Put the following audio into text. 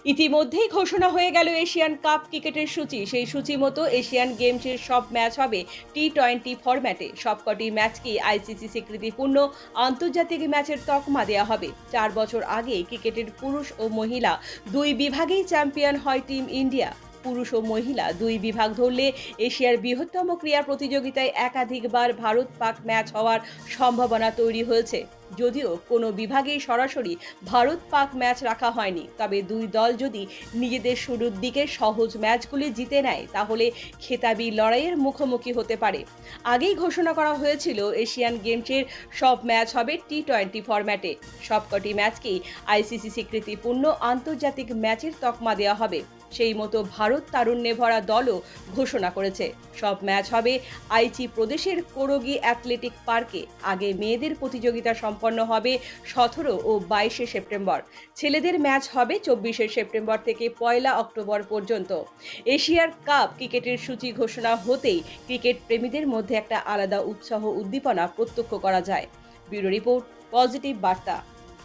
ইতিমধ্যেই ঘোষণা হয়ে গেল এশিয়ান কাপ ক্রিকেটের সূচি। সেই সূচি মতো এশিয়ান গেমসের সব ম্যাচ হবে টি-20 ফরম্যাটে। সবকটি ম্যাচকেই আইসিসি স্বীকৃতিপূর্ণ আন্তর্জাতিক ম্যাচের তকমা দেওয়া হবে। 4 বছর আগে ক্রিকেটের পুরুষ ও মহিলা দুই বিভাগেই চ্যাম্পিয়ন হয় টিম ইন্ডিয়া। পুরুষ ও মহিলা দুই বিভাগ ধরলে এশিয়ার বৃহত্তম ক্রীড়া প্রতিযোগিতায় একাধিকবার ভারত পাক ম্যাচ হওয়ার সম্ভাবনা তৈরি হয়েছে। যদিও কোনো বিভাগেই সরাসরি ভারত পাক ম্যাচ রাখা হয়নি, তবে দুই দল যদি নিজেদের শুরুর দিকে সহজ ম্যাচগুলি জিতে নেয় তাহলে খেতাবি লড়াইয়ের মুখোমুখি হতে পারে। আগেই ঘোষণা করা হয়েছিল এশিয়ান গেমসের সব ম্যাচ হবে টি-20 ফরম্যাটে। সবকটি ম্যাচকেই আইসিসি স্বীকৃতিপূর্ণ আন্তর্জাতিক ম্যাচের তকমা দেওয়া হবে। সেই মতো ভারত তারুণ্যে ভরা দলও ঘোষণা করেছে। সব ম্যাচ হবে আইচি প্রদেশের কোরগি অ্যাথলেটিক পার্কে। আগে মেয়েদের প্রতিযোগিতা সম্পন্ন হবে 17 ও 22 সেপ্টেম্বর। ছেলেদের ম্যাচ হবে 24 সেপ্টেম্বর থেকে 1 অক্টোবর পর্যন্ত। এশিয়ার কাপ ক্রিকেটের সূচি ঘোষণা হতেই ক্রিকেট প্রেমীদের মধ্যে একটা আলাদা উৎসাহ উদ্দীপনা প্রত্যক্ষ করা যায়। ব্যুরো রিপোর্ট, পজিটিভ বার্তা।